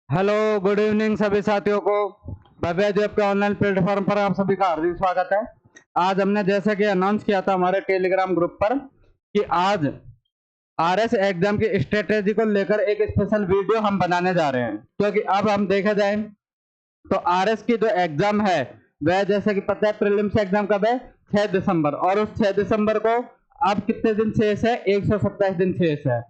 Hello, good evening सभी साथियों को। भव्य जॉब के ऑनलाइन प्लेटफॉर्म पर आप सभी का हार्दिक स्वागत है। आज हमने जैसे कि अनाउंस किया था हमारे टेलीग्राम ग्रुप पर कि आज आरएस एग्जाम की स्ट्रेटेजी को लेकर एक स्पेशल वीडियो हम बनाने जा रहे हैं, क्योंकि अब हम देखा जाए तो आरएस की जो एग्जाम है वह जैसे कि पता है प्रीलिम्स एग्जाम कब है, 6 दिसंबर। और उस 6 दिसंबर को अब कितने दिन शेष है, 127 दिन शेष है।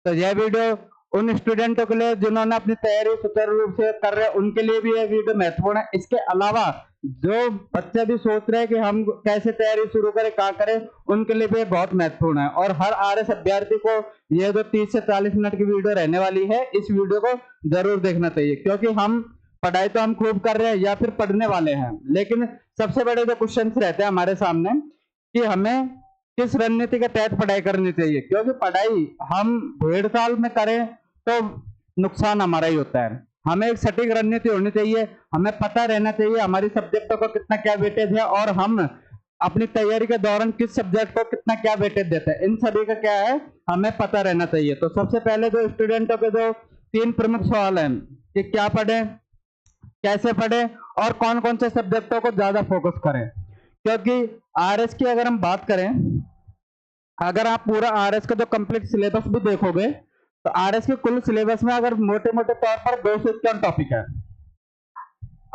तो यह वीडियो उन स्टूडेंटों के लिए जिन्होंने अपनी तैयारी सुचारू रूप से कर रहे हैं, उनके लिए भी यह वीडियो महत्वपूर्ण है। इसके अलावा जो बच्चे भी सोच रहे हैं कि हम कैसे तैयारी शुरू करें, क्या करें, उनके लिए भी बहुत महत्वपूर्ण है। और हर आरएस अभ्यर्थी को यह जो 30 से 40 मिनट की वीडियो रहने वाली है, इस वीडियो को जरूर देखना चाहिए, क्योंकि हम पढ़ाई तो हम खूब कर रहे हैं या फिर पढ़ने वाले हैं, लेकिन सबसे बड़े जो क्वेश्चन रहते हैं हमारे सामने कि हमें किस रणनीति के तहत पढ़ाई करनी चाहिए। क्योंकि पढ़ाई हम डेढ़ साल में करें तो नुकसान हमारा ही होता है। हमें एक सटीक रणनीति होनी चाहिए, हमें पता रहना चाहिए हमारी सब्जेक्टों को कितना क्या वेटेज है और हम अपनी तैयारी के दौरान किस सब्जेक्ट को कितना क्या वेटेज देते हैं, इन सभी का क्या है हमें पता रहना चाहिए। तो सबसे पहले जो स्टूडेंटों के जो 3 प्रमुख सवाल हैं कि क्या पढ़े, कैसे पढ़े और कौन कौन से सब्जेक्टों को ज्यादा फोकस करें। क्योंकि आरएस की अगर हम बात करें, अगर आप पूरा आरएस का जो कंप्लीट सिलेबस भी देखोगे तो आरएस के कुल सिलेबस में अगर मोटे मोटे तौर पर 251 टॉपिक है।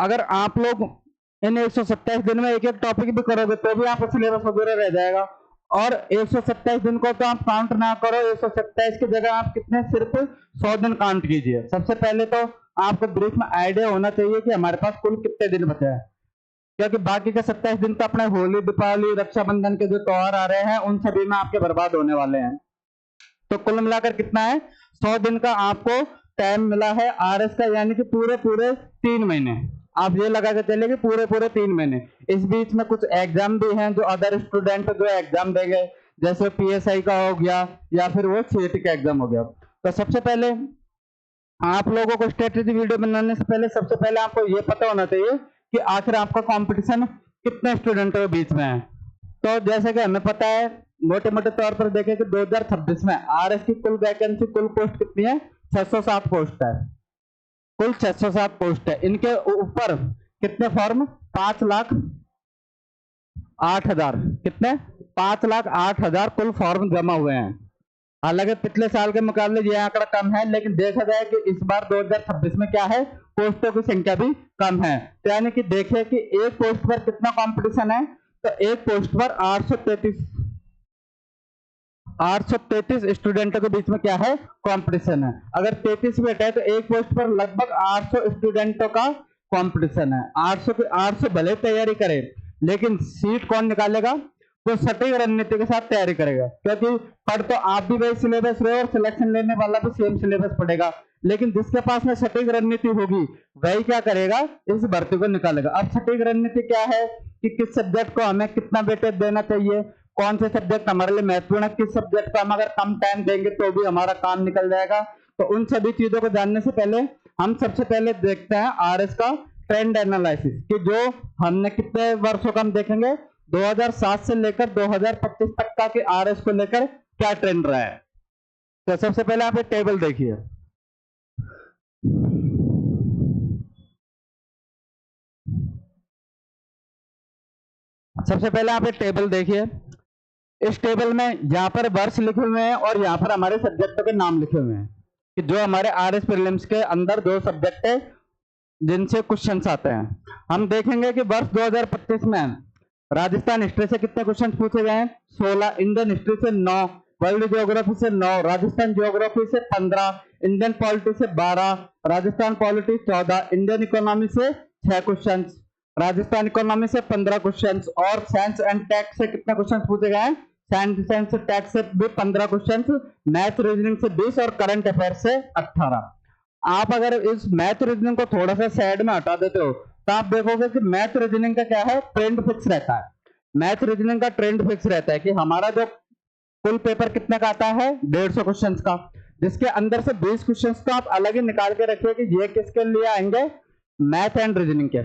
अगर आप लोग इन 127 दिन में एक एक टॉपिक भी करोगे तो भी आपका सिलेबस वगैरह रह जाएगा। और 127 दिन को तो आप काउंट ना करो, 127 की जगह आप कितने सिर्फ 100 दिन काउंट कीजिए। सबसे पहले तो आपको ब्रीफ में आइडिया होना चाहिए कि हमारे पास कुल कितने दिन बचे हैं, क्योंकि बाकी के 27 दिन तो अपने होली, दीपावली, रक्षाबंधन के जो त्योहार आ रहे हैं उन सभी में आपके बर्बाद होने वाले हैं। तो कुल मिलाकर कितना है, 100 दिन का आपको टाइम मिला है आरएस का, यानी कि पूरे पूरे 3 महीने। आप ये लगा के चलिए कि पूरे पूरे 3 महीने। इस बीच में कुछ एग्जाम भी हैं जो अदर स्टूडेंट जो एग्जाम देंगे, जैसे पीएसआई का हो गया या फिर वो सीईटी का एग्जाम हो गया। तो सबसे पहले आप लोगों को स्ट्रेटेजी वीडियो बनाने से पहले सबसे पहले आपको ये पता होना चाहिए कि आखिर आपका कंपटीशन कितने स्टूडेंटों के बीच में है। तो जैसे कि हमें पता है मोटे मोटे तौर पर देखें कि 2026 में आरएस की कुल वैकेंसी, कुल पोस्ट कितनी है, 607 पोस्ट है। कुल 607 पोस्ट है। इनके ऊपर कितने फॉर्म, 5,08,000, कितने, 5,08,000 कुल फॉर्म जमा हुए हैं। हालांकि पिछले साल के मुकाबले यह आंकड़ा कम है, लेकिन देखा जाए कि इस बार 2026 में क्या है, पोस्टों की संख्या भी कम है। तो यानी कि देखिए कि एक पोस्ट पर कितना कंपटीशन है, तो एक पोस्ट पर 833 स्टूडेंटों के बीच में क्या है, कंपटीशन है। अगर 33 बैठे तो एक पोस्ट पर लगभग 800 स्टूडेंटों का कंपटीशन है। 800 भले तैयारी करे, लेकिन सीट कौन निकालेगा, तो सटीक रणनीति के साथ तैयारी करेगा। क्योंकि पढ़ तो आप भी वही सिलेबस रहे और सिलेक्शन लेने वाला भी सेम सिलेबस पढ़ेगा, लेकिन जिसके पास में सटीक रणनीति होगी वही क्या करेगा, इस भर्ती को निकालेगा। अब सटीक रणनीति क्या है कि किस सब्जेक्ट को हमें कितना वेटेज देना चाहिए, कौन से सब्जेक्ट हमारे लिए महत्वपूर्ण है, किस सब्जेक्ट को हम अगर कम टाइम देंगे तो भी हमारा काम निकल जाएगा। तो उन सभी चीजों को जानने से पहले हम सबसे पहले देखते हैं आरएस का ट्रेंड एनालिसिस, कि जो हमने कितने वर्षों का हम देखेंगे, 2007 से लेकर 2025 तक का कि आरएस को लेकर क्या ट्रेंड रहा है। तो सबसे पहले आप एक टेबल देखिए। सबसे पहले आप एक टेबल देखिए। इस टेबल में यहाँ पर वर्ष लिखे हुए हैं और यहाँ पर हमारे सब्जेक्टों के नाम लिखे हुए हैं कि जो हमारे आरएस प्रीलिम्स के अंदर जो सब्जेक्ट है जिनसे क्वेश्चंस आते हैं। हम देखेंगे कि वर्ष 2025 में राजस्थान हिस्ट्री से कितने क्वेश्चन पूछे गए हैं, 16, इंडियन हिस्ट्री से 9, वर्ल्ड ज्योग्राफी से 9, राजस्थान ज्योग्राफी से 15, इंडियन पॉलिटी से 12, राजस्थान पॉलिटी 14, इंडियन इकोनॉमी से 6 क्वेश्चन, राजस्थान इकोनॉमी से 15 क्वेश्चन, और साइंस एंड टेक से कितने क्वेश्चन पूछे गए हैं, साइंस टेक से भी 15 क्वेश्चन, मैथ रीजनिंग से 20 और करंट अफेयर से 18। आप अगर इस मैथ रीजनिंग को थोड़ा सा साइड में हटा देते हो तो आप देखोगे कि मैथ रीजनिंग का क्या है, ट्रेंड फिक्स रहता है। मैथ रीजनिंग का ट्रेंड फिक्स रहता है कि हमारा जो कुल पेपर कितने का आता है, 150 क्वेश्चन का, जिसके अंदर से 20 क्वेश्चन तो आप अलग ही निकाल के रखिए कि ये किसके लिए आएंगे, मैथ एंड रीजनिंग के,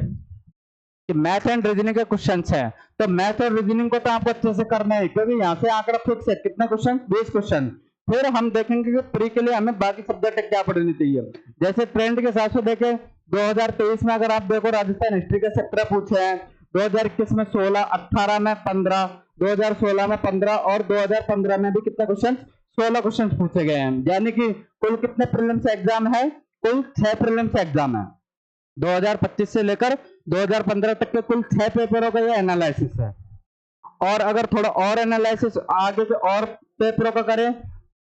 कि मैथ एंड रीजनिंग के क्वेश्चन है। तो मैथ और रीजनिंग को तो आपको अच्छे से करना है, क्योंकि यहाँ से आंकड़ा फिक्स है, कितने क्वेश्चन, 20 क्वेश्चन। फिर हम देखेंगे कि प्री के लिए हमें बाकी सब्जेक्ट क्या पढ़नी चाहिए। जैसे ट्रेंड के हिसाब से देखें 2023 में अगर आप देखो राजस्थान हिस्ट्री के 17 पूछे हैं, 2021 में 16, 18 में 15, 2016 में 15 और 2015 में भी कितने क्वेश्चन, 16 क्वेश्चन पूछे गए हैं। यानी कि कुल कितने प्रीलिम्स एग्जाम है, कुल 6 प्रीलिम्स एग्जाम है। 2025 से लेकर 2015 तक के कुल 6 पेपरों का ये एनालिसिस है। और अगर थोड़ा और एनालिसिस आगे के और पेपरों का करें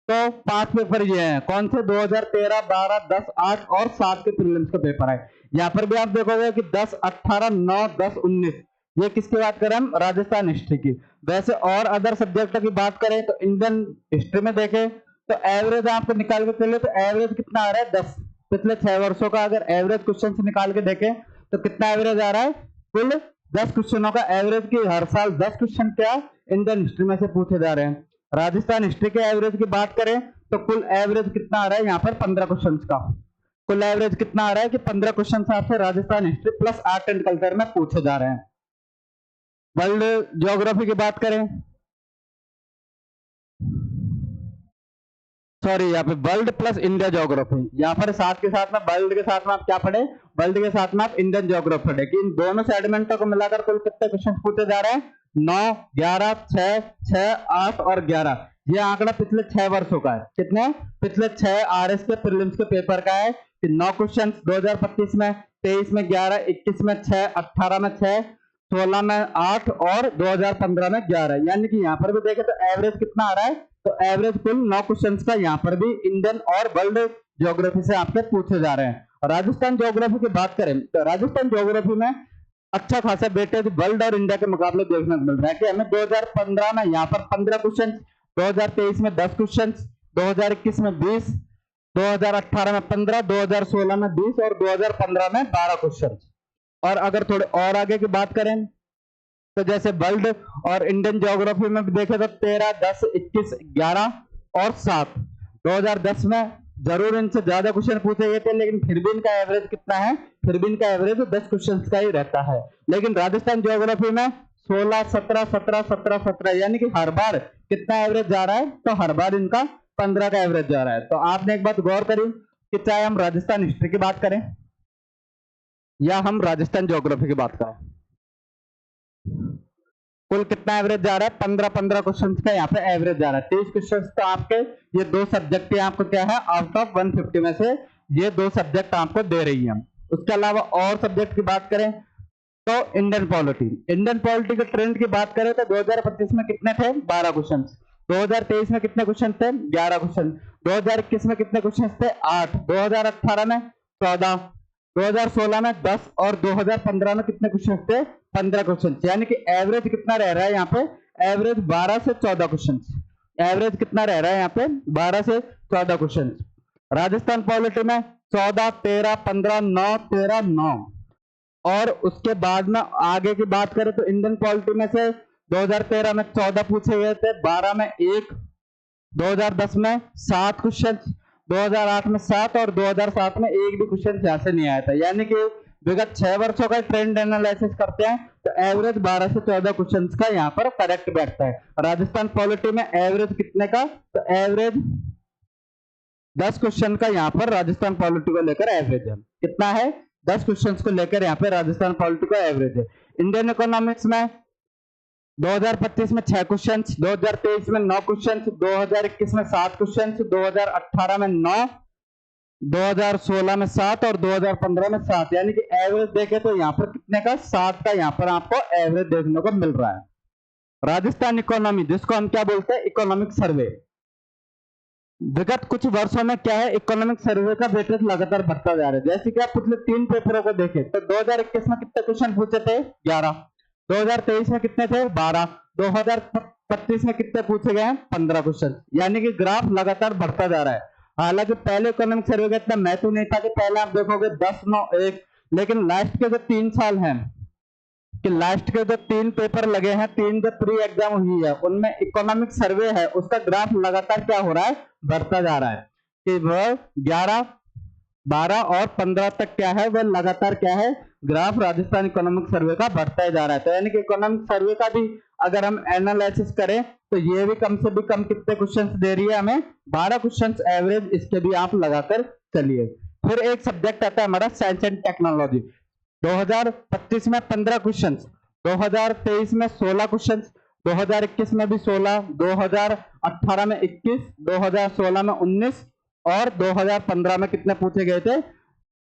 तो 5 पेपर ये हैं। कौन से, 2013, 12, 10, 8 और 7 के प्रीलिम्स का पेपर है। यहाँ पर भी आप देखोगे कि 10, 18, 9, 10, 19 ये किसकी बात करें हम, राजस्थान हिस्ट्री की। वैसे और अदर सब्जेक्ट की बात करें तो इंडियन हिस्ट्री में देखें तो एवरेज आपको निकाल के चले तो एवरेज कितना आ रहा है 10, पिछले 6 वर्षों का अगर एवरेज क्वेश्चन से निकाल के देखें तो कितना एवरेज आ रहा है, कुल 10 क्वेश्चनों का एवरेज की हर साल 10 क्वेश्चन क्या इंडियन हिस्ट्री में से पूछे जा रहे हैं। राजस्थान हिस्ट्री के एवरेज की बात करें तो कुल एवरेज कितना आ रहा है यहाँ पर 15 क्वेश्चन का। कुल एवरेज कितना आ रहा है कि 15 क्वेश्चन आपसे Rajasthan history plus art and culture में पूछे जा रहे हैं। वर्ल्ड ज्योग्राफी की बात करें, सॉरी यहाँ पे वर्ल्ड प्लस इंडिया ज्योग्राफी, यहाँ पर साथ के साथ में वर्ल्ड के साथ में आप क्या पढ़े, वर्ल्ड के साथ में आप इंडियन ज्योग्राफी पढ़े कि इन दोनों सेगमेंटों को मिलाकर कुल कितने क्वेश्चन पूछे जा रहे हैं, 9, 11, 6, 6, 8 और 11। ये आंकड़ा पिछले 6 वर्षों का है। कितने, पिछले 6 आरएस के प्रीलिम्स के पेपर का है कि 9 क्वेश्चन 2025 में, 23 में 11, 21 में 6, 18 में 6, 16 में 8 और 2015 में 11। यानी कि यहाँ पर भी देखें तो एवरेज कितना आ रहा है, तो एवरेज कुल 9 क्वेश्चंस का यहाँ पर भी इंडियन और वर्ल्ड ज्योग्राफी से आपके पूछे जा रहे हैं। राजस्थान ज्योग्राफी की बात करें तो राजस्थान ज्योग्राफी में अच्छा खासा वेटेज वर्ल्ड और इंडिया के मुकाबले देखने को मिल रहा है कि हमें 2015 में यहाँ पर 15 क्वेश्चन, 2023 में 10 क्वेश्चन, 2021 में 20, 2018 में 15, 2016 में 20 और 2015 में 12 क्वेश्चन। और अगर थोड़े और आगे की बात करें तो जैसे वर्ल्ड और इंडियन ज्योग्राफी में भी देखें तो 13, 10, 21, 11 और 7। 2010 में जरूर इनसे ज्यादा क्वेश्चन पूछे गए थे लेकिन फिर भी इनका एवरेज कितना है, फिर भी इनका एवरेज 10 क्वेश्चन का ही रहता है। लेकिन राजस्थान ज्योग्राफी में 16, 17, 17, 17, 17 यानी कि हर बार कितना एवरेज जा रहा है, तो हर बार इनका 15 का एवरेज जा रहा है। तो आपने एक बात गौर करी कि चाहे हम राजस्थान हिस्ट्री की बात करें या हम राजस्थान ज्योग्राफी की बात करें, कुल कितना एवरेज जा रहा है, 15 क्वेश्चन का यहाँ पे एवरेज जा रहा है। 23 क्वेश्चन तो आपके ये 2 सब्जेक्ट आपको क्या है, आउट ऑफ 150 में से ये 2 सब्जेक्ट आपको दे रही है। उसके अलावा और सब्जेक्ट की बात करें तो इंडियन पॉलिटी के ट्रेंड की बात करें तो 2025 में कितने थे, 12 क्वेश्चन, 2023 में कितने क्वेश्चन थे, 11 क्वेश्चन, 2021 में कितने क्वेश्चन थे, 8, 2018 में 14, 2016 में 10 और 2015 में कितने क्वेश्चन थे, 15 क्वेश्चन। यानी कि एवरेज कितना रह रहा है यहाँ पे, एवरेज 12 से 14 क्वेश्चन। एवरेज कितना रह रहा है यहाँ पे, 12 से 14 क्वेश्चन। राजस्थान पॉलिटी में 14, 13, 15, 9, 13, 9। और उसके बाद में आगे की बात करें तो इंडियन पॉलिटी में से 2013 में 14 पूछे गए थे, 12 में 1, 2010 में 7 क्वेश्चन, 2008 में 7 और 2007 में एक भी क्वेश्चन यहाँ से नहीं आया था। यानी कि विगत 6 वर्षों का ट्रेंड एनालिसिस करते हैं तो एवरेज 12 से 14 क्वेश्चन का यहाँ पर करेक्ट बैठता है। राजस्थान पॉलिटी में एवरेज कितने का, तो एवरेज 10 क्वेश्चन का यहाँ पर राजस्थान पॉलिटी को लेकर एवरेज है। कितना है, 10 क्वेश्चन को लेकर यहाँ पे राजस्थान पॉलिटी का एवरेज है। इंडियन इकोनॉमिक्स में 2025 में 6 क्वेश्चन, 2023 में 9 क्वेश्चन, 2021 में 7 क्वेश्चन, 2018 में 9, 2016 में 7 और 2015 में 7। यानी कि एवरेज देखे तो यहाँ पर कितने का, 7 का यहाँ पर आपको एवरेज देखने को मिल रहा है। राजस्थान इकोनॉमी जिसको हम क्या बोलते हैं, इकोनॉमिक सर्वे, विगत कुछ वर्षों में क्या है, इकोनॉमिक सर्वे का वेटेज लगातार बढ़ता जा रहा है। जैसे कि आप पिछले 3 पेपरों को देखें तो 2021 में कितने क्वेश्चन पूछे थे, 11, 2023 में कितने थे, 12, 2025 में कितने पूछे गए हैं, 15 क्वेश्चन। यानी कि ग्राफ लगातार बढ़ता जा रहा है। हालांकि पहले इकोनॉमिक सर्वे का इतना महत्व नहीं था कि पहले आप देखोगे 10, 9, 1, लेकिन लास्ट के जो 3 साल हैं कि लास्ट के जो 3 पेपर लगे हैं, 3 जो प्री एग्जाम हुई है उनमें इकोनॉमिक सर्वे है उसका ग्राफ लगातार क्या हो रहा है, बढ़ता जा रहा है कि वह 11, 12 और 15 तक क्या है, वह लगातार क्या है, ग्राफ राजस्थान इकोनॉमिक सर्वे का बढ़ता ही जा रहा है। तो यानी कि इकोनॉमिक सर्वे का भी अगर हम एनालिसिस करें तो ये भी कम से भी कम कितने क्वेश्चंस दे रही है हमें, 12 क्वेश्चंस एवरेज, इसके भी आप लगाकर चलिए। फिर एक सब्जेक्ट आता है हमारा साइंस एंड टेक्नोलॉजी। 2025 में 15 क्वेश्चन, 2023 में 16 क्वेश्चन, 2021 में भी 16, 2018 में 21, 2016 में 19 और 2015 में कितने पूछे गए थे,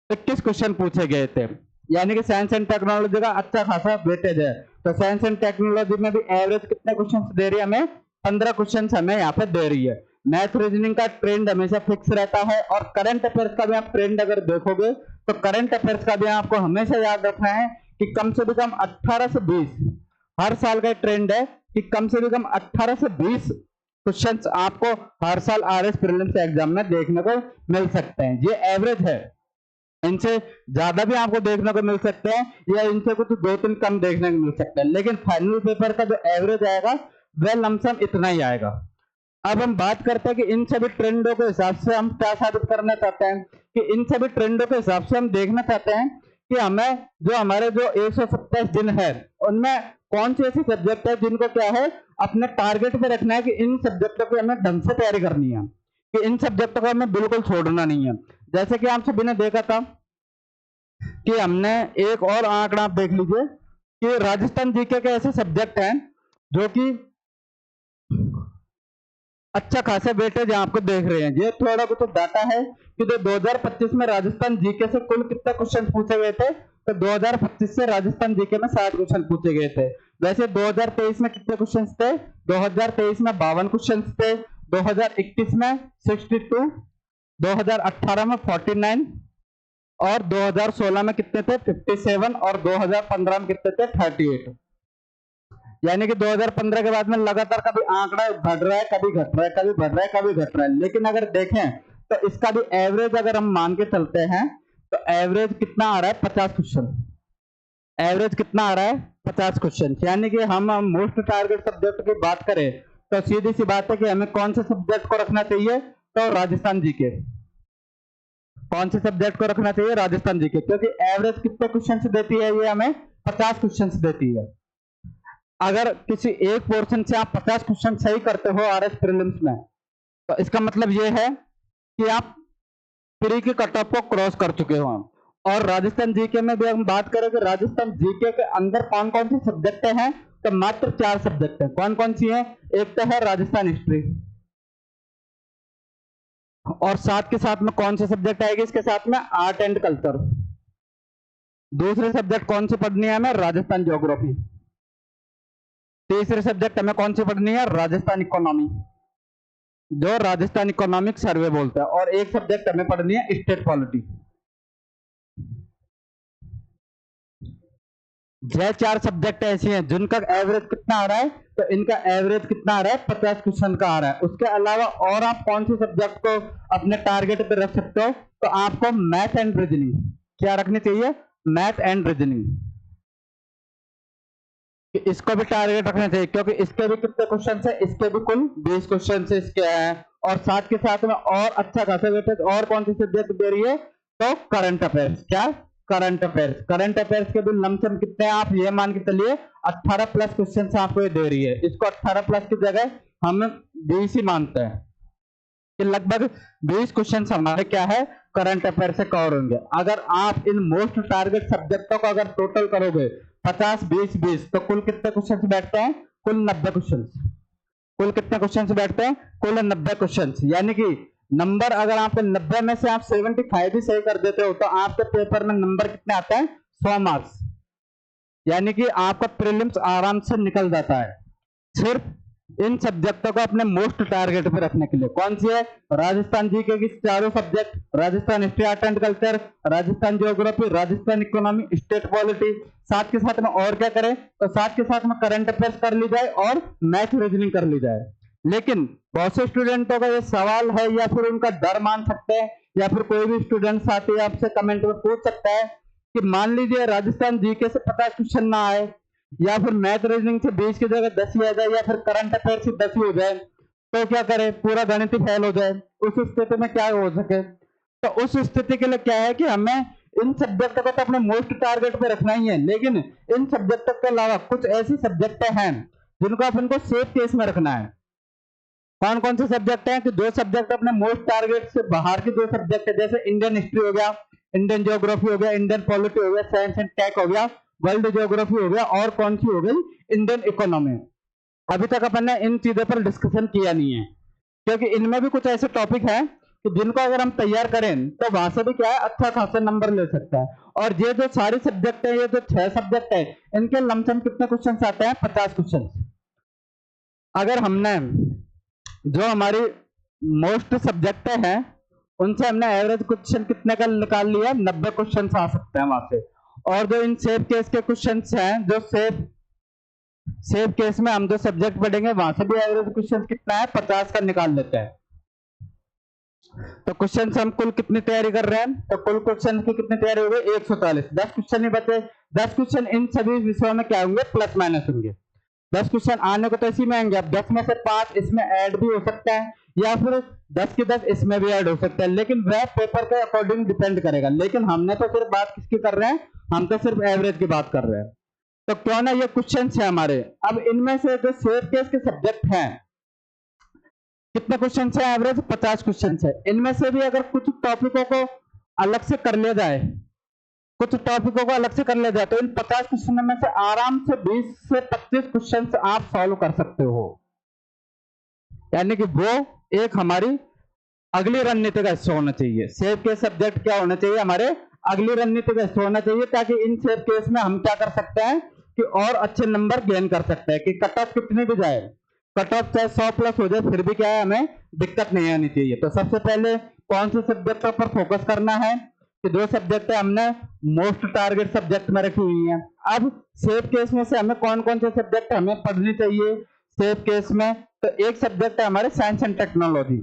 21 क्वेश्चन पूछे गए थे। यानी कि साइंस एंड टेक्नोलॉजी का अच्छा खासा वेटेज है। तो साइंस एंड टेक्नोलॉजी में भी एवरेज कितने क्वेश्चन दे रही है हमें, 15 क्वेश्चन हमें यहाँ पे दे रही है। मैथ रीजनिंग का ट्रेंड हमेशा फिक्स रहता है और करंट अफेयर्स का भी आप ट्रेंड अगर देखोगे तो करंट अफेयर्स का भी आपको हमेशा याद रखना है कि कम से कम 18 से 20, हर साल का ट्रेंड है कि कम से कम 18 से 20 क्वेश्चंस आपको हर साल आरएस प्रीलिम्स एग्जाम में देखने को मिल सकते हैं। ये एवरेज है, इनसे ज्यादा भी आपको देखने को मिल सकते हैं या इनसे कुछ 2-3 कम देखने को मिल सकते हैं, लेकिन फाइनल पेपर का जो एवरेज आएगा वह लमसम इतना ही आएगा। अब हम बात करते हैं कि इन सभी ट्रेंडों के हिसाब से हम क्या साबित करना चाहते हैं, कि इन सभी ट्रेंडों के हिसाब से हम देखना चाहते हैं कि हमें जो हमारे जो 127 दिन है उनमें कौन से ऐसे सब्जेक्ट है जिनको क्या है अपने टारगेट पे रखना है कि इन सब्जेक्टों की हमें ढंग से तैयारी करनी है, कि इन सब्जेक्टों को हमें बिल्कुल छोड़ना नहीं है। जैसे कि आप सभी ने देखा था कि हमने एक और आंकड़ा आप देख लीजिए कि राजस्थान जीके के ऐसे सब्जेक्ट हैं जो कि अच्छा खासा वेटेज आपको देख रहे हैं। ये थोड़ा कुछ डाटा है कि 2025 में राजस्थान जीके से कुल कितने क्वेश्चन पूछे गए थे, तो 2025 से राजस्थान जीके में 60 क्वेश्चन पूछे गए थे। वैसे 2023 में कितने क्वेश्चन थे, 2023 में 52 क्वेश्चन थे, 2021 में 62, 2018 में 49 और 2016 में कितने थे 57 और 2015 में कितने थे 38। यानी कि 2015 के बाद में लगातार कभी आंकड़ा बढ़ रहा है, कभी घट रहा है, कभी बढ़ रहा है, कभी घट रहा है। लेकिन अगर देखें तो इसका भी एवरेज अगर हम मान के चलते हैं तो एवरेज कितना आ रहा है 50 क्वेश्चन। एवरेज कितना आ रहा है 50 क्वेश्चन। यानी कि हम मोस्ट टारगेट सब्जेक्ट की बात करें तो सीधी सी बात है कि हमें कौन से सब्जेक्ट को रखना चाहिए, तो राजस्थान जीके। कौन से सब्जेक्ट को रखना चाहिए, राजस्थान जीके, क्योंकि एवरेज कितने क्वेश्चन देती है, ये हमें 50 क्वेश्चन देती है। अगर किसी एक पोर्शन से आप 50 क्वेश्चन सही करते हो आरएस प्रीलिम्स में तो इसका मतलब ये है कि आप प्री की कट ऑफ को क्रॉस कर चुके हो। और राजस्थान जीके में भी हम बात करें कि राजस्थान जीके के अंदर कौन कौन सी सब्जेक्ट हैं, तो मात्र 4 सब्जेक्ट हैं। कौन कौन सी हैं, एक तो है राजस्थान हिस्ट्री और साथ के साथ में कौन से सब्जेक्ट आएगी इसके साथ में, आर्ट एंड कल्चर। दूसरे सब्जेक्ट कौन सी पढ़नी है हमें, राजस्थान ज्योग्राफी। तीसरे सब्जेक्ट हमें कौन सी पढ़नी है, राजस्थान इकोनॉमी, जो राजस्थान इकोनॉमिक सर्वे बोलता है। और एक सब्जेक्ट हमें पढ़नी है स्टेट पॉलिटी। ये 4 सब्जेक्ट ऐसी हैं जिनका एवरेज कितना आ रहा है, तो इनका एवरेज कितना आ रहा है 50 क्वेश्चन का आ रहा है। उसके अलावा और आप कौन से सब्जेक्ट को अपने टारगेट पे रख सकते हो, तो आपको मैथ एंड रीजनिंग क्या रखनी चाहिए, मैथ एंड रीजनिंग, इसको भी टारगेट रखना चाहिए क्योंकि इसके भी कितने क्वेश्चन है, इसके भी कुल 20 क्वेश्चन से इसके हैं। और साथ के साथ में और अच्छा खासा वेटेज और कौन सी सब्जेक्ट दे रही है, तो करंट अफेयर्स। क्या, करंट अफेयर्स। करंट अफेयर्स के भी लमसम कितने हैं, आप ये मान के चलिए 18 प्लस क्वेश्चन आपको ये दे रही है। इसको 18 प्लस की जगह हम 20 ही मानते हैं कि लगभग 20 क्वेश्चन हमारे क्या है, करंट अफेयर से कवर होंगे। अगर आप इन मोस्ट टारगेट सब्जेक्टों को अगर टोटल करोगे 50, 20, 20 तो कुल कितने क्वेश्चन बैठते हैं, कुल 90 क्वेश्चन। कुल कितने क्वेश्चन बैठते हैं, कुल 90 क्वेश्चन। यानी कि नंबर अगर आपके 90 में से आप 75 भी सही कर देते हो तो आपके पेपर में नंबर कितने आते हैं, 100 मार्क्स। यानी कि आपका प्रीलिम्स आराम से निकल जाता है सिर्फ इन सब्जेक्टों को अपने मोस्ट टारगेट पे रखने के लिए। कौन सी है, राजस्थान जीके की चारों subject, Rajasthan history art and culture, Rajasthan geography, Rajasthan economy, state polity. साथ के साथ में और क्या करें, तो साथ के साथ में करंट अफेयर्स कर ली जाए और मैथ रीजनिंग कर ली जाए। लेकिन बहुत से स्टूडेंटों का ये सवाल है या फिर उनका डर मान सकते हैं या फिर कोई भी स्टूडेंट साथी आपसे कमेंट में पूछ सकता है कि मान लीजिए राजस्थान जीके से 50 क्वेश्चन ना आए या फिर मैथ रीजनिंग से 20 की जगह 10 ही आ जाए या फिर करंट अफेयर से 10 ही हो जाए तो क्या करें, पूरा गणित ही फेल हो जाए। उस स्थिति में क्या हो सके, तो उस स्थिति के लिए क्या है कि हमें इन सब्जेक्ट को तो अपने मोस्ट टारगेट पे रखना ही है, लेकिन इन सब्जेक्ट के अलावा कुछ ऐसी सब्जेक्ट हैं जिनको अपन को सेफ केस में रखना है। कौन कौन से सब्जेक्ट हैं कि जो सब्जेक्ट अपने मोस्ट टारगेट से बाहर के जो सब्जेक्ट है, जैसे इंडियन हिस्ट्री हो गया, इंडियन ज्योग्राफी हो गया, इंडियन पॉलिटी हो गया, साइंस एंड टेक हो गया, वर्ल्ड ज्योग्राफी हो गया, और कौन सी हो गई, इंडियन इकोनॉमी। अभी तक अपन ने इन चीजों पर डिस्कशन किया नहीं है, क्योंकि इनमें भी कुछ ऐसे टॉपिक हैं कि जिनको अगर हम तैयार करें तो वहां से भी क्या है, अच्छा खासा नंबर ले सकता है। और ये जो सारे सब्जेक्ट है, ये जो 6 सब्जेक्ट है, इनके लमसम कितने क्वेश्चन आते हैं, 50 क्वेश्चन। अगर हमने जो हमारी मोस्ट सब्जेक्ट है उनसे हमने एवरेज क्वेश्चन कितने का निकाल लिया, 90 क्वेश्चन आ सकते हैं वहां से। और जो इन सेफ केस के क्वेश्चन हैं, जो सेफ केस में हम जो सब्जेक्ट पढ़ेंगे वहां से भी एवरेज क्वेश्चन कितना है, 50 का निकाल लेते हैं। तो क्वेश्चन हम कुल कितनी तैयारी कर रहे हैं, तो कुल क्वेश्चन की कितनी तैयारी हो गई, 140। 10 क्वेश्चन ही बचे। 10 क्वेश्चन इन सभी विषयों में क्या होंगे, प्लस माइनस होंगे। 10 क्वेश्चन आने को तो इसी में आएंगे। अब 10 में से 5 इसमें ऐड भी हो सकता है, या फिर 10 की 10 इसमें भी ऐड हो सकता है, लेकिन वह पेपर के अकॉर्डिंग डिपेंड करेगा। लेकिन हमने तो सिर्फ बात किसकी कर रहे हैं, हम तो सिर्फ एवरेज की बात कर रहे हैं। तो क्यों ना ये क्वेश्चन है हमारे। अब इनमें से जो सेफ केस के सब्जेक्ट हैं, कितने क्वेश्चन है, एवरेज 50 क्वेश्चन है। इनमें से भी अगर कुछ टॉपिकों को अलग से कर लिया जाए, तो इन 50 क्वेश्चन में से आराम से 20 से 25 क्वेश्चन आप सॉल्व कर सकते हो। यानी कि वो एक हमारी अगली रणनीति का हिस्सा होना चाहिए। सेफ केस सब्जेक्ट क्या होना चाहिए, हमारे अगली रणनीति का हिस्सा होना चाहिए, ताकि इन सेफ केस में हम क्या कर सकते हैं कि और अच्छे नंबर गेन कर सकते हैं। कि कट ऑफ कितनी भी जाए, कट ऑफ चाहे 100 प्लस हो जाए, फिर भी क्या है, हमें दिक्कत नहीं आनी चाहिए। तो सबसे पहले कौन से सब्जेक्ट पर फोकस करना है, कि जो सब्जेक्ट है हमने मोस्ट टारगेट सब्जेक्ट में रखी हुई है। अब सेफ केस में से हमें कौन कौन से सब्जेक्ट हमें पढ़नी चाहिए सेफ केस में, तो एक सब्जेक्ट है हमारे साइंस एंड टेक्नोलॉजी।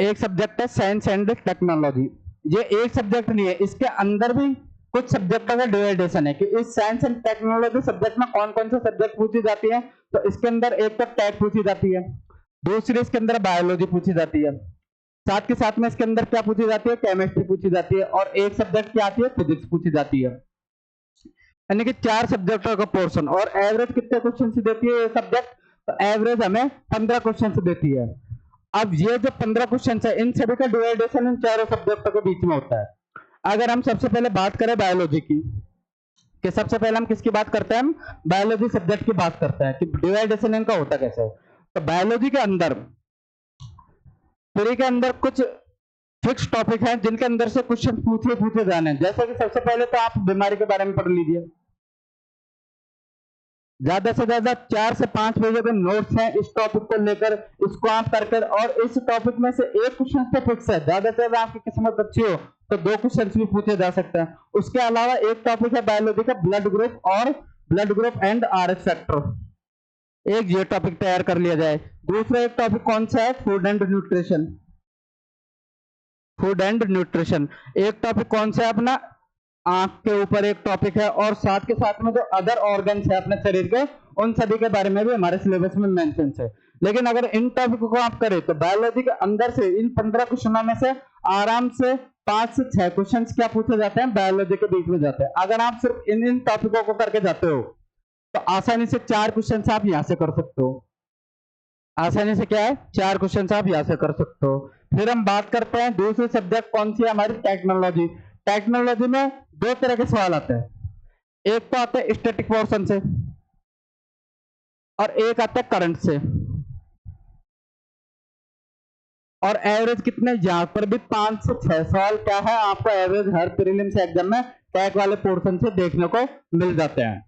एक सब्जेक्ट है साइंस एंड टेक्नोलॉजी। ये एक सब्जेक्ट नहीं है, इसके अंदर भी कुछ सब्जेक्टों का डिवाइडेशन है कि इस साइंस एंड टेक्नोलॉजी सब्जेक्ट में कौन कौन से सब्जेक्ट पूछी जाती है। तो इसके अंदर एक तो टेक पूछी जाती है, दूसरी इसके अंदर बायोलॉजी पूछी जाती है, साथ के साथ में इसके अंदर क्या पूछी जाती है, केमिस्ट्री पूछी जाती है, और एक सब्जेक्ट क्या आती है, फिजिक्स पूछी जाती है। यानी कि 4 सब्जेक्टों का पोर्शन। और एवरेज कितने क्वेश्चन से देती है ये सब्जेक्ट, तो एवरेज हमें 15 क्वेश्चन से देती है। अब ये जो 15 क्वेश्चन है, इन सभी का डिवाइडेशन इन चारों सब्जेक्टों के बीच में होता है। अगर हम सबसे पहले बात करें बायोलॉजी की, कि सबसे पहले हम किसकी बात करते हैं, हम बायोलॉजी सब्जेक्ट की बात करते हैं कि डिवाइडेशन इनका होता कैसे है। तो बायोलॉजी के अंदर के अंदर कुछ फिक्स टॉपिक हैं जिनके अंदर से क्वेश्चन पूछे जाने हैं। जैसे कि सबसे पहले तो आप बीमारी के बारे में पढ़ लीजिए, ज्यादा से ज्यादा 4 से 5 पेज के नोट्स हैं इस टॉपिक को लेकर, इसको आप करकर, और इस टॉपिक में से एक क्वेश्चन तो फिक्स है, ज्यादा से ज्यादा आपकी किस्मत अच्छी हो तो 2 क्वेश्चन भी पूछे जा सकते हैं। उसके अलावा एक टॉपिक है बायोलॉजी का ब्लड ग्रुप और blood group and RH factor, एक ये टॉपिक तैयार कर लिया जाए। दूसरा एक टॉपिक कौन सा है, फूड एंड न्यूट्रिशन। एक टॉपिक कौन सा है अपना, आंख के ऊपर एक टॉपिक है, और साथ के साथ में जो अदर ऑर्गन्स है अपने शरीर के, उन सभी के बारे में भी हमारे सिलेबस में मेंशन है। लेकिन अगर इन टॉपिक को आप करें तो बायोलॉजी के अंदर से इन 15 क्वेश्चनों में से आराम से 5 से 6 क्वेश्चन क्या पूछे जाते हैं, बायोलॉजी के बीच में जाते हैं। अगर आप सिर्फ इन टॉपिकों को करके जाते हो तो आसानी से 4 क्वेश्चन आप यहां से कर सकते हो। आसानी से क्या है, 4 क्वेश्चन आप यहां से कर सकते हो। फिर हम बात करते हैं दूसरी सब्जेक्ट कौन सी है, हमारी टेक्नोलॉजी। टेक्नोलॉजी में 2 तरह के सवाल आते हैं, एक तो आता है स्टैटिक पोर्शन से और एक आता है करंट से। और एवरेज कितने, यहां पर भी 5 से 6 सवाल क्या है आपको एवरेज हर प्रीलिम्स एग्जाम में टेक वाले पोर्शन से देखने को मिल जाते हैं।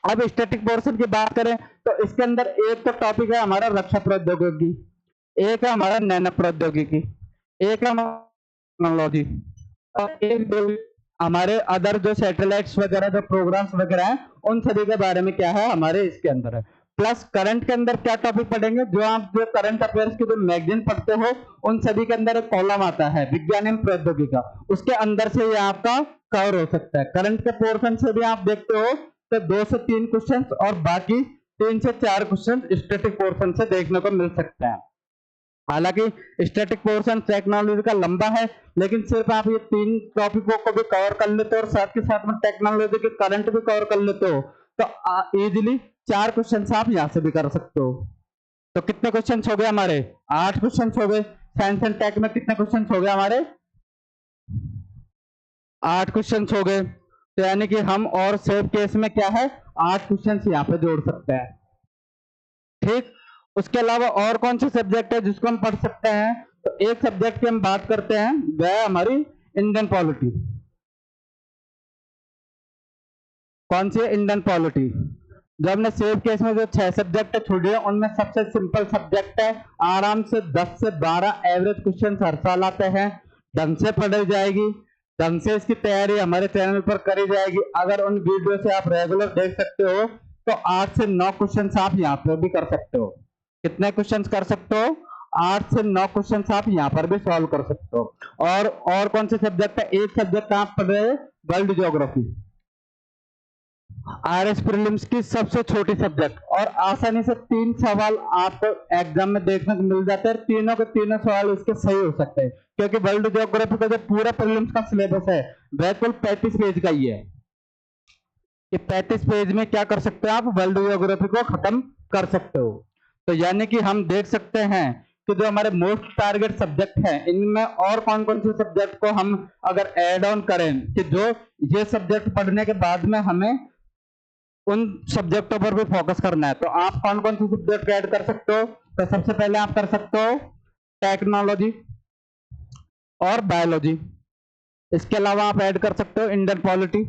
अब स्टैटिक पोर्शन की बात करें तो इसके अंदर एक तो टॉपिक है हमारा रक्षा प्रौद्योगिकी, एक है हमारा नैनो प्रौद्योगिकी, एक है टेक्नोलॉजी, और एक हमारे अदर जो सैटेलाइट्स वगैरह जो प्रोग्राम्स वगैरह हैं उन सभी के बारे में क्या है हमारे इसके अंदर है। प्लस करंट के अंदर क्या टॉपिक पढ़ेंगे, जो आप जो करंट अफेयर्स की जो मैगजीन पढ़ते हो उन सभी के अंदर एक कॉलम आता है विज्ञान एवं प्रौद्योगिकी का, उसके अंदर से ये आपका कवर हो सकता है। करंट के पोर्शन से भी आप देखते हो तो 2 से 3 क्वेश्चन और बाकी 3 से 4 क्वेश्चन स्टैटिक पोर्शन से देखने को मिल सकते हैं। हालांकि स्टैटिक पोर्शन टेक्नोलॉजी का लंबा है, लेकिन सिर्फ आप ये 3 टॉपिकों को भी कवर कर लेते हो और साथ के साथ में टेक्नोलॉजी के करंट भी कवर कर लेते हो तो इजीली 4 क्वेश्चन आप यहाँ से भी कर सकते हो। तो कितने क्वेश्चन हो गए हमारे? 8 क्वेश्चन हो गए। साइंस एंड टेक में कितने क्वेश्चन हो गए हमारे? 8 क्वेश्चन हो गए। तो यानी कि हम और सेव केस में क्या है 8 क्वेश्चन यहाँ पे जोड़ सकते हैं। ठीक, उसके अलावा और कौन से सब्जेक्ट है जिसको हम पढ़ सकते हैं? तो एक सब्जेक्ट की हम बात करते हैं, वह हमारी इंडियन पॉलिटी। कौन सी? Indian polity. जो हमने सेव केस में जो 6 सब्जेक्ट छोड़े हैं उनमें सबसे सिंपल सब्जेक्ट है, आराम से 10 से 12 एवरेज क्वेश्चन हर साल आते हैं, ढंग से पढ़ी जाएगी, ढंग से इसकी तैयारी हमारे चैनल पर करी जाएगी। अगर उन वीडियो से आप रेगुलर देख सकते हो तो 8 से 9 क्वेश्चन आप यहाँ पर भी कर सकते हो। कितने क्वेश्चन कर सकते हो? 8 से 9 क्वेश्चन आप यहाँ पर भी सॉल्व कर सकते हो। और कौन से सब्जेक्ट है? एक सब्जेक्ट आप पढ़ रहे हैं वर्ल्ड ज्योग्राफी, आरएस प्रीलिम्स की सबसे छोटी सब्जेक्ट, और आसानी से 3 सवाल आपको एग्जाम में देखने को मिल जाते हैं। तीनों के तीनों सवाल इसके सही हो सकते हैं, क्योंकि वर्ल्ड ज्योग्राफी का जो पूरा प्रीलिम्स का सिलेबस है वह कुल 35 पेज का ही है। कि 35 पेज में क्या कर सकते हो आप? वर्ल्ड ज्योग्राफी को खत्म कर सकते हो। तो यानी कि हम देख सकते हैं कि जो हमारे मोस्ट टारगेट सब्जेक्ट हैं इनमें और कौन कौन से सब्जेक्ट को हम अगर एड ऑन करें कि जो ये सब्जेक्ट पढ़ने के बाद में हमें उन सब्जेक्टों पर भी फोकस करना है, तो आप कौन कौन से सब्जेक्ट ऐड कर सकते हो? तो सबसे पहले आप कर सकते हो टेक्नोलॉजी और बायोलॉजी। इसके अलावा आप ऐड कर सकते हो इंडियन पॉलिटी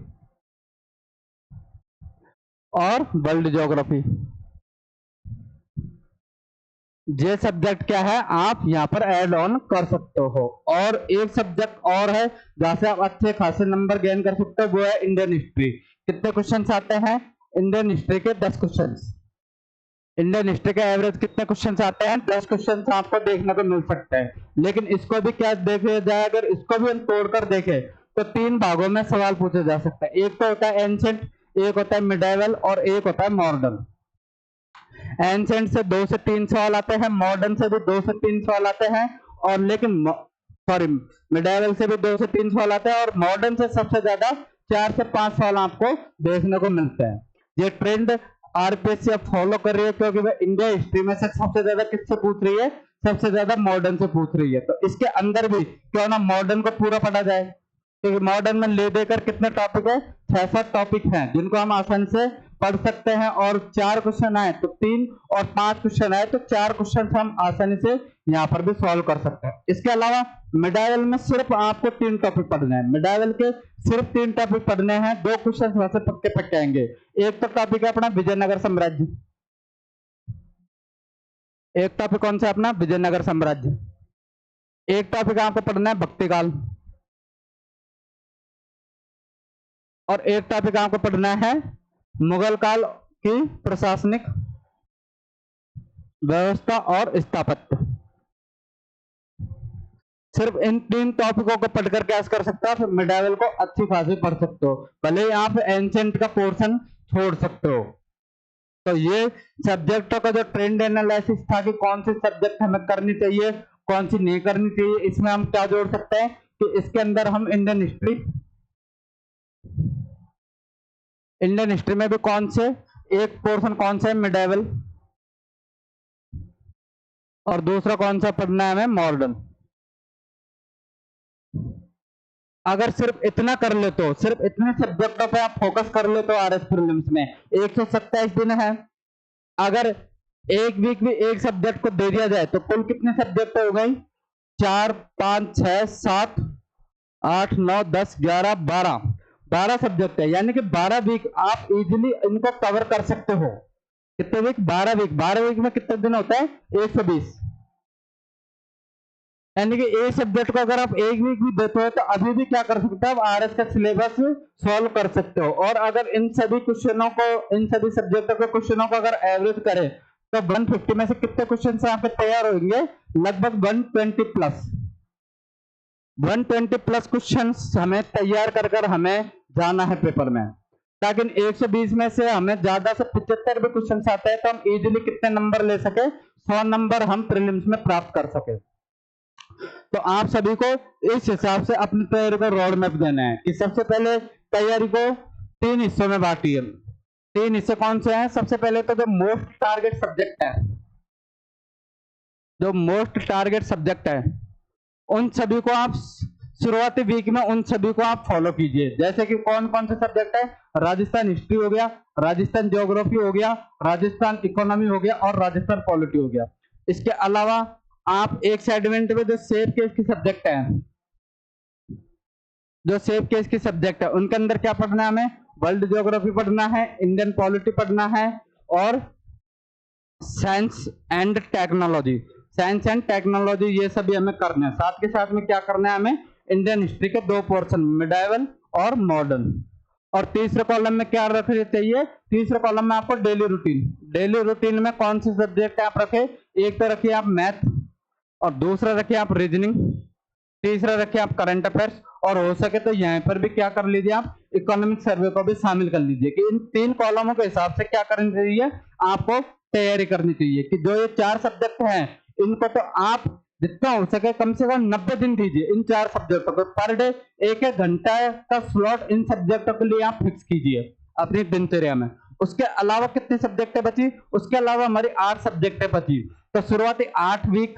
और वर्ल्ड ज्योग्राफी। ये सब्जेक्ट क्या है आप यहाँ पर ऐड ऑन कर सकते हो। और एक सब्जेक्ट और है जहां से आप अच्छे खासे नंबर गेन कर सकते हो, वो है इंडियन हिस्ट्री। कितने क्वेश्चन आते हैं इंडियन हिस्ट्री के? 10 क्वेश्चन। इंडियन हिस्ट्री के एवरेज कितने क्वेश्चन आते हैं? 10 क्वेश्चन आपको देखने को मिल सकते हैं। लेकिन इसको भी क्या देखे जाए, अगर इसको भी हम तोड़कर देखें तो 3 भागों में सवाल पूछे जा सकते हैं। एक तो होता है एंशिएंट, एक होता है मिडाइवल और एक होता है मॉडर्न। एंशिएंट से 2 से 3 सवाल आते हैं, मॉडर्न से भी 2 से 3 सवाल आते हैं, और लेकिन सॉरी मिडाइवल से भी 2 से 3 सवाल आते हैं, और मॉडर्न से सबसे ज्यादा 4 से 5 सवाल आपको देखने को मिलते हैं। ये ट्रेंड आरपीएससी अब फॉलो कर रही है, क्योंकि वह इंडिया हिस्ट्री में से सबसे ज्यादा किससे पूछ रही है? सबसे ज्यादा मॉडर्न से पूछ रही है। तो इसके अंदर भी क्यों ना मॉडर्न को पूरा पढ़ा जाए, क्योंकि मॉडर्न में ले देकर कितने टॉपिक है? 6-7 टॉपिक हैं जिनको हम आसानी से पढ़ सकते हैं। और 4 क्वेश्चन आए तो 3 और 5 क्वेश्चन आए तो 4 क्वेश्चन हम आसानी से यहाँ पर भी सॉल्व कर सकते हैं। इसके अलावा मिडाइवल में सिर्फ आपको 3 टॉपिक पढ़ने हैं। मिडाइवल के सिर्फ 3 टॉपिक पढ़ने हैं, 2 क्वेश्चन वैसे पक्के पक्के आएंगे। एक तो टॉपिक है अपना विजयनगर साम्राज्य, एक टॉपिक कौन सा अपना? विजयनगर साम्राज्य। एक टॉपिक आपको पढ़ना है भक्ति काल, और एक टॉपिक आपको पढ़ना है मुगल काल की प्रशासनिक व्यवस्था और स्थापत्य। सिर्फ इन 3 टॉपिकों को पढ़कर क्या कर सकते हो? मिडाइवल को अच्छी खासी पढ़ सकते हो, भले ही आप एंशिएंट का पोर्शन छोड़ सकते हो। तो ये सब्जेक्टों का जो ट्रेंड एनालिसिस था कि कौन सी सब्जेक्ट हमें करनी चाहिए, कौन सी नहीं करनी चाहिए, इसमें हम क्या जोड़ सकते हैं कि इसके अंदर हम इंडियन हिस्ट्री में भी कौन से एक पोर्शन कौन सा है? मिडाइवल, और दूसरा कौन सा पढ़ना है हमें? मॉडर्न। अगर सिर्फ इतना कर ले तो, सिर्फ इतने सब्जेक्टों पे आप फोकस कर ले तो आरएस प्रीलिम्स में 127 दिन है। अगर एक वीक भी एक सब्जेक्ट को दे दिया जाए तो कुल कितने सब्जेक्ट हो गए? 4, 5, 6, 7, 8, 9, 10, 11, 12 सब्जेक्ट है। यानी कि 12 वीक आप इजीली इनको कवर कर सकते हो। कितने वीक? 12 वीक। 12 वीक में कितने दिन होता है? 120। यानी कि एक सब्जेक्ट को अगर आप एक वीक भी देते हो तो अभी भी क्या कर सकते हो? आप आरएस का सिलेबस सॉल्व कर सकते हो। और अगर इन सभी क्वेश्चनों को, इन सभी सब्जेक्टों के क्वेश्चनों को अगर एवरेज करें तो 150 में से कितने क्वेश्चन से आपके तैयार होंगे? लगभग 120 प्लस। 120 प्लस क्वेश्चन हमें तैयार कर हमें जाना है पेपर में, ताकि 120 में से हमें ज्यादा से 75 भी क्वेश्चन आते हैं तो हम इजीली कितने नंबर ले सके? 100 नंबर हम प्रीलिम्स में प्राप्त कर सके। तो आप सभी को इस हिसाब से अपनी तैयारी को रोड मैप देना है कि सबसे पहले तैयारी को 3 हिस्सों में बांटिए। 3 हिस्से कौन से हैं? सबसे पहले तो जो मोस्ट टारगेट सब्जेक्ट है, जो मोस्ट टारगेट सब्जेक्ट है उन सभी को आप शुरुआती वीक में उन सभी को आप फॉलो कीजिए। जैसे कि कौन कौन से सब्जेक्ट है? राजस्थान हिस्ट्री हो गया, राजस्थान ज्योग्राफी हो गया, राजस्थान इकोनॉमी हो गया और राजस्थान पॉलिटी हो गया। इसके अलावा आप एक सेगमेंट में जो सेफ केस की सब्जेक्ट है, जो सेफ केस की सब्जेक्ट है उनके अंदर क्या पढ़ना है? हमें वर्ल्ड ज्योग्राफी पढ़ना है, इंडियन पॉलिटी पढ़ना है और science and technology. Science and technology ये सभी हमें करना है। साथ के साथ में क्या करना है? हमें इंडियन हिस्ट्री के 2 पोर्शन, मिडाइवल और मॉडर्न। और तीसरे कॉलम में क्या रखना चाहिए? तीसरे कॉलम में आपको डेली रूटीन। डेली रूटीन में कौन से सब्जेक्ट आप रखे? एक तो रखिए आप मैथ और दूसरा रखिए आप रीजनिंग, तीसरा रखिए आप करंट अफेयर्स और हो सके तो यहाँ पर भी क्या कर लीजिए आप इकोनॉमिक सर्वे को भी शामिल कर लीजिए कि इन 3 कॉलमों के हिसाब से क्या करनी चाहिए? आपको तैयारी करनी चाहिए कि जो ये 4 सब्जेक्ट हैं इनको तो आप जितना हो सके कम से कम 90 दिन दीजिए इन 4 सब्जेक्टों को। पर डे 1-1 घंटा का स्लॉट इन सब्जेक्टों के लिए आप फिक्स कीजिए अपनी दिनचर्या में। उसके अलावा कितने सब्जेक्ट बची? उसके अलावा हमारी 8 सब्जेक्ट बची। तो शुरुआती 8 वीक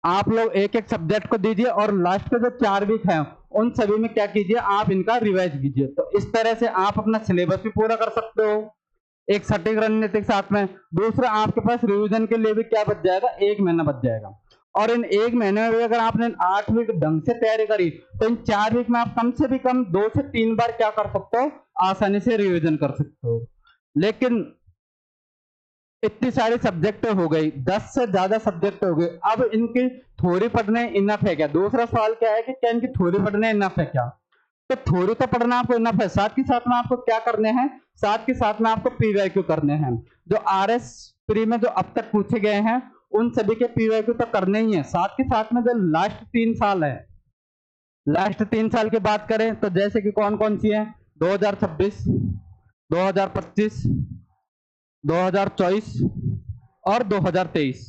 आप लोग 1-1 सब्जेक्ट को दीजिए और लास्ट के जो 4 वीक हैं उन सभी में क्या कीजिए? आप इनका रिवाइज कीजिए। तो इस तरह से आप अपना सिलेबस भी पूरा कर सकते हो एक सटीक रणनीति के साथ में। दूसरा आपके पास रिवीजन के लिए भी क्या बच जाएगा? 1 महीना बच जाएगा। और इन 1 महीने में भी अगर आपने 8 वीक ढंग से तैयारी करी तो इन 4 वीक में आप कम से भी कम 2 से 3 बार क्या कर सकते हो? आसानी से रिवीजन कर सकते हो। लेकिन इतनी सारी सब्जेक्ट हो गई, 10 से ज्यादा सब्जेक्ट हो गए, अब इनकी थ्योरी पढ़ने इनफ है क्या? दूसरा सवाल क्या है कि क्या इनकी थ्योरी पढ़ने इनफ है क्या? तो थ्योरी तो पढ़ना आपको इनफ है, साथ के साथ में आपको क्या करने हैं? साथ के साथ में आपको पीवाईक्यू करने हैं। जो आरएस प्री में जो अब तक पूछे गए हैं उन सभी के पीवाईक्यू तो करने ही है। साथ के साथ में जो लास्ट 3 साल है, लास्ट 3 साल की बात करें तो जैसे कि कौन कौन सी है? 2026, 2025, 2024 और 2023,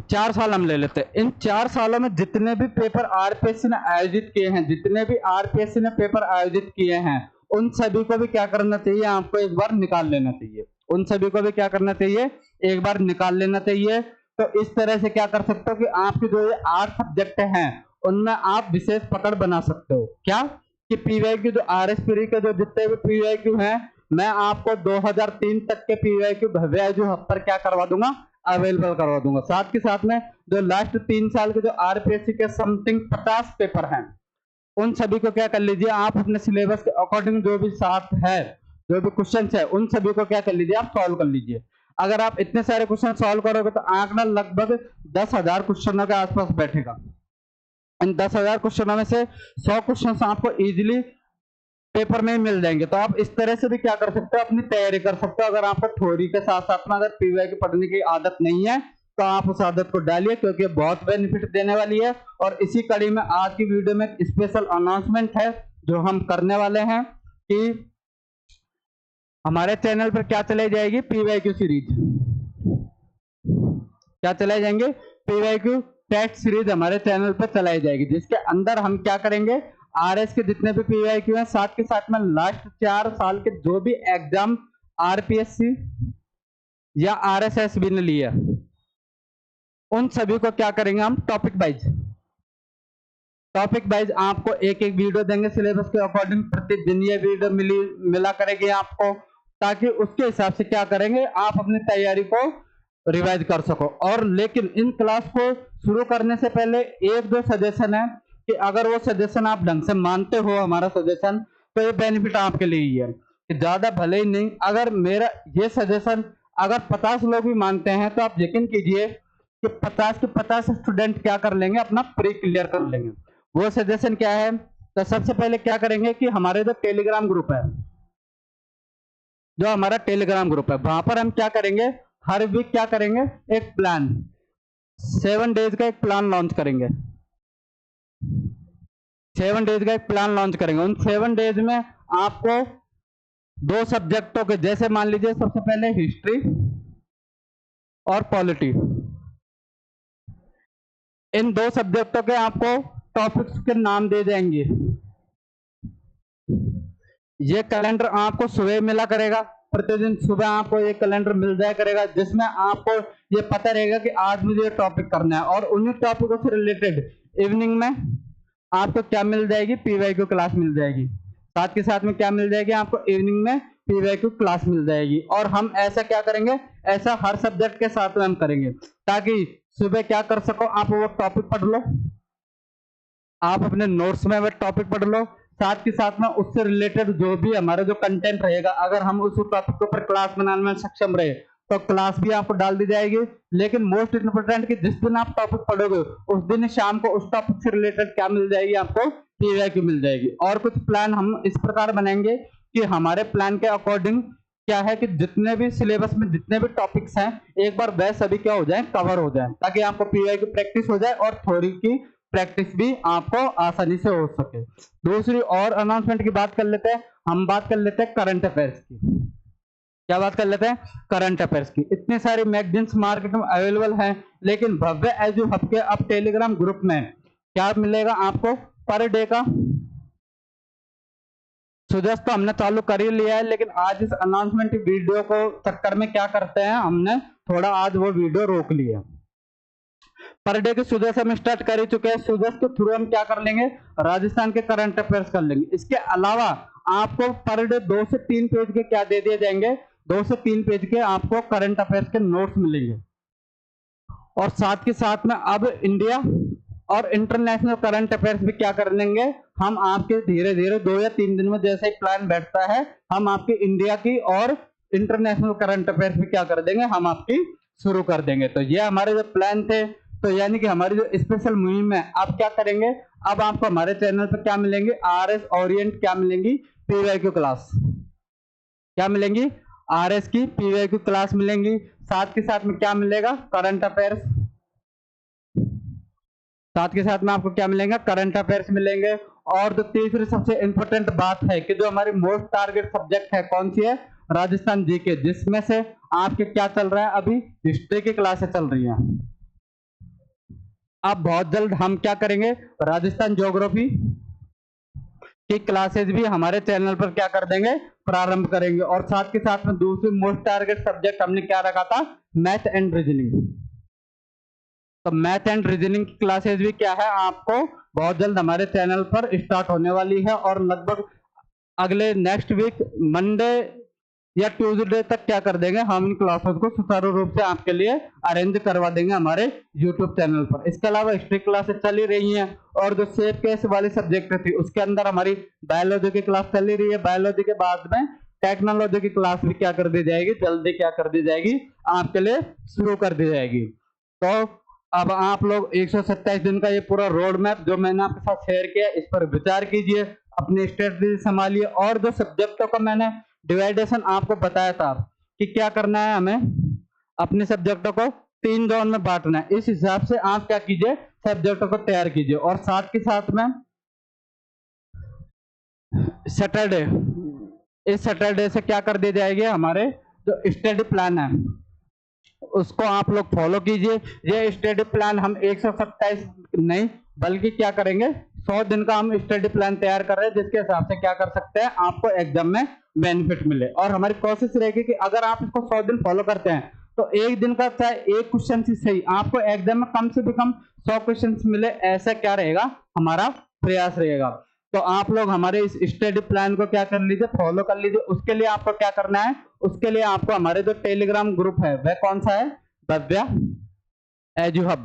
4 साल हम ले लेते हैं। इन 4 सालों में जितने भी पेपर आरपीएससी ने आयोजित किए हैं, जितने भी आरपीएससी ने पेपर आयोजित किए हैं उन सभी को भी क्या करना चाहिए? आपको एक बार निकाल लेना चाहिए। उन सभी को भी क्या करना चाहिए? एक बार निकाल लेना चाहिए। तो इस तरह से क्या कर सकते हो कि आपके जो ये 8 सब्जेक्ट हैं उनमें आप विशेष पकड़ बना सकते हो। क्या कि पीवाईक्यू जो आरएस प्री के जो जितने भी पीवाईक्यू हैं मैं आपको 2003 तक के पीवाईक्यू भव्य जो पर क्या करवा दूंगा? अवेलेबल करवा दूंगा। साथ के साथ में जो लास्ट 3 साल के जो आरपीएससी के समथिंग 50 पेपर हैं उन सभी को क्या कर लीजिए? आप अपने सिलेबस के अकॉर्डिंग जो भी साथ है, जो भी क्वेश्चन है उन सभी को क्या कर लीजिए? आप सॉल्व कर लीजिए। अगर आप इतने सारे क्वेश्चन सॉल्व करोगे तो आंकड़ा लगभग 10,000 क्वेश्चनों के आसपास बैठेगा। इन 10,000 क्वेश्चनों में से 100 क्वेश्चन आपको इजीली पेपर में मिल जाएंगे। तो आप इस तरह से भी क्या कर सकते हो? अपनी तैयारी कर सकते हो। अगर आपको थ्योरी के साथ साथ में अगर पीवाईक्यू पढ़ने की आदत नहीं है तो आप उस आदत को डालिए क्योंकि बहुत बेनिफिट देने वाली है। और इसी कड़ी में आज की वीडियो में एक स्पेशल अनाउंसमेंट है जो हम करने वाले हैं कि हमारे चैनल पर क्या चलाई जाएगी? PYQ series. क्या चलाई जाएंगे? पीवाईक्यू टेस्ट सीरीज हमारे चैनल पर चलाई जाएगी, जिसके अंदर हम क्या करेंगे? आरएस के जितने भी पीवाईक्यू हैं साथ के साथ में लास्ट 4 साल के जो भी एग्जाम आरपीएससी या आरएसएसबी ने लिया उन सभी को क्या करेंगे? हम टॉपिक वाइज आपको एक एक वीडियो देंगे सिलेबस के अकॉर्डिंग। प्रतिदिन ये वीडियो मिला करेगी आपको, ताकि उसके हिसाब से क्या करेंगे? आप अपनी तैयारी को रिवाइज कर सको। और लेकिन इन क्लास को शुरू करने से पहले 1-2 सजेशन है कि अगर वो सजेशन आप ढंग से मानते हो हमारा सजेशन तो ये बेनिफिट आपके लिए ही है कि ज्यादा भले ही नहीं। अगर मेरा ये सजेशन अगर 50 लोग भी मानते हैं तो आप यकीन कीजिए कि 50 के 50 स्टूडेंट क्या कर लेंगे? अपना प्री क्लियर कर लेंगे। वो सजेशन क्या है? तो सबसे पहले क्या करेंगे कि हमारे जो टेलीग्राम ग्रुप है, जो हमारा टेलीग्राम ग्रुप है वहां पर हम क्या करेंगे? हर वीक क्या करेंगे? एक प्लान 7 डेज का एक प्लान लॉन्च करेंगे। 7 डेज का एक प्लान लॉन्च करेंगे। उन 7 डेज में आपको दो सब्जेक्टों के, जैसे मान लीजिए सबसे पहले हिस्ट्री और पॉलिटी, इन दो सब्जेक्टों के आपको टॉपिक्स के नाम दे जाएंगे। ये कैलेंडर आपको सुबह मिला करेगा, प्रतिदिन सुबह आपको ये कैलेंडर मिल जाया करेगा, जिसमें आपको ये पता रहेगा कि आज मुझे ये टॉपिक करना है, और उन्हीं टॉपिकों से रिलेटेड इवनिंग में आपको क्या मिल जाएगी, पीवाईक्यू क्लास मिल जाएगी। साथ के साथ में क्या मिल जाएगी आपको, इवनिंग में पीवाईक्यू क्लास मिल जाएगी। और हम ऐसा क्या करेंगे, ऐसा हर सब्जेक्ट के साथ में हम करेंगे, ताकि सुबह क्या कर सको, आप वो टॉपिक पढ़ लो, आप अपने नोट्स में वो टॉपिक पढ़ लो, साथ के साथ में उससे रिलेटेड जो भी हमारा जो कंटेंट रहेगा, अगर हम उस टॉपिक के ऊपर क्लास बनाने में सक्षम रहे तो क्लास भी आपको डाल दी जाएगी। लेकिन मोस्ट इंपोर्टेंट कि जिस दिन आप टॉपिक पढ़ोगे उस दिन शाम को उस टॉपिक से रिलेटेड क्या मिल जाएगी, आपको पीवाईक्यू मिल जाएगी। और कुछ प्लान हम इस प्रकार बनाएंगे कि हमारे प्लान के अकॉर्डिंग क्या है कि जितने भी सिलेबस में जितने भी टॉपिक्स हैं एक बार वह सभी क्या हो जाए, कवर हो जाए, ताकि आपको पीवाईक्यू प्रैक्टिस हो जाए और थ्योरी की प्रैक्टिस भी आपको आसानी से हो सके। दूसरी और अनाउंसमेंट की बात कर लेते हैं, हम बात कर लेते हैं करंट अफेयर्स की। क्या बात कर लेते हैं, करंट अफेयर्स की। इतने सारे मैगजीन्स मार्केट में अवेलेबल हैं, लेकिन भव्य एजू हब के अब टेलीग्राम ग्रुप में क्या मिलेगा आपको, पर डे का सुजस्ट तो हमने चालू कर ही लिया है, लेकिन आज इस अनाउंसमेंट वीडियो को चक्कर में क्या करते हैं, हमने थोड़ा आज वो वीडियो रोक लिया। पर डे के सुजस हम स्टार्ट कर ही चुके हैं, सुजस के थ्रू हम क्या कर लेंगे, राजस्थान के करंट अफेयर्स कर लेंगे। इसके अलावा आपको पर डे 2 से 3 पेज के क्या दे दिए जाएंगे, 2 से 3 पेज के आपको करंट अफेयर्स के नोट्स मिलेंगे। और साथ के साथ में अब इंडिया और इंटरनेशनल करंट अफेयर्स भी क्या कर लेंगे, हम आपके धीरे धीरे 2 या 3 दिन में जैसे ही प्लान बैठता है, हम आपकी इंडिया की और इंटरनेशनल करंट अफेयर्स भी क्या कर देंगे, हम आपकी शुरू कर देंगे। तो ये हमारे जो प्लान थे, तो यानी कि हमारी जो स्पेशल मुहिम है, अब क्या करेंगे, अब आपको हमारे चैनल पर क्या मिलेंगे, आरएस ओरिएंट क्या मिलेंगी, पीवाईक्यू क्लास क्या मिलेंगी, आरएस की पीवाईक्यू क्लास मिलेंगी। साथ के साथ में क्या मिलेगा, करंट अफेयर्स, साथ के साथ में आपको क्या मिलेंगे, करंट अफेयर्स मिलेंगे। और जो तीसरी सबसे इंपॉर्टेंट बात है कि जो हमारी मोस्ट टारगेट सब्जेक्ट है, कौन सी है, राजस्थान जीके, जिसमें से आपके क्या चल रहा है, अभी हिस्ट्री की क्लासें चल रही हैं। अब बहुत जल्द हम क्या करेंगे, राजस्थान ज्योग्राफी की क्लासेस भी हमारे चैनल पर क्या कर देंगे, प्रारंभ करेंगे। और साथ के साथ में दूसरी मोस्ट टारगेट सब्जेक्ट हमने क्या रखा था, मैथ एंड रीजनिंग। तो मैथ एंड रीजनिंग की क्लासेस भी क्या है, आपको बहुत जल्द हमारे चैनल पर स्टार्ट होने वाली है, और लगभग अगले नेक्स्ट वीक मंडे या ट्यूसडे तक क्या कर देंगे, हम इन क्लासेस को सुचारू रूप से आपके लिए अरेंज करवा देंगे हमारे यूट्यूब चैनल पर। इसके अलावा हिस्ट्री क्लासेस चल ही रही हैं, और जो सेफ केस वाली सब्जेक्ट थी उसके अंदर हमारी बायोलॉजी की क्लास चल ही रही है। बायोलॉजी के बाद में टेक्नोलॉजी की क्लास भी क्या कर दी जाएगी, जल्दी क्या कर दी जाएगी, आपके लिए शुरू कर दी जाएगी। तो अब आप लोग 127 दिन का ये पूरा रोड मैप जो मैंने आपके साथ शेयर किया, इस पर विचार कीजिए, अपनी स्ट्रेटजी संभालिए। और जो सब्जेक्टों का मैंने डिवाइडेशन आपको बताया था कि क्या करना है, हमें अपने सब्जेक्टों को 3 जोन में बांटना है, इस हिसाब से आप क्या कीजिए, सब्जेक्टों को तैयार कीजिए। और साथ के साथ में सैटरडे, इस सैटरडे से क्या कर दी जाएगी, हमारे जो स्टडी प्लान है उसको आप लोग फॉलो कीजिए। ये स्टडी प्लान हम 127 नहीं बल्कि क्या करेंगे, 100 दिन का हम स्टडी प्लान तैयार कर रहे हैं, जिसके हिसाब से क्या कर सकते हैं, आपको एग्जाम में बेनिफिट मिले। और हमारी कोशिश रहेगी कि अगर आप इसको 100 दिन फॉलो करते हैं तो एक दिन का चाहे एक क्वेश्चन से सही आपको एग्जाम में कम से कम 100 क्वेश्चन मिले, ऐसा क्या रहेगा, हमारा प्रयास रहेगा। तो आप लोग हमारे इस स्टडी प्लान को क्या कर लीजिए, फॉलो कर लीजिए। उसके लिए आपको क्या करना है, उसके लिए आपको हमारे जो टेलीग्राम ग्रुप है वह कौन सा है, भव्य एजू हब,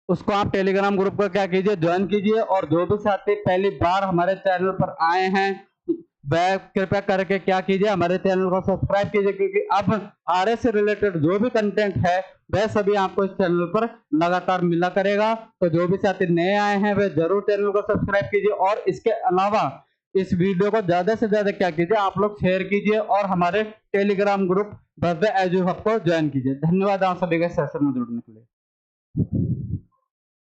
उसको आप टेलीग्राम ग्रुप को क्या कीजिए, ज्वाइन कीजिए। और जो भी साथी पहली बार हमारे चैनल पर आए हैं वह कृपया करके क्या कीजिए, हमारे चैनल को सब्सक्राइब कीजिए, क्योंकि अब आरएस से रिलेटेड जो भी कंटेंट है वह सभी आपको इस चैनल पर लगातार मिला करेगा। तो जो भी साथी नए आए हैं वह जरूर चैनल को सब्सक्राइब कीजिए। और इसके अलावा इस वीडियो को ज्यादा से ज्यादा क्या कीजिए, आप लोग शेयर कीजिए और हमारे टेलीग्राम ग्रुप भव्य एजू हब को ज्वाइन कीजिए। धन्यवाद आप सभी के सेशन में जुड़ने के लिए।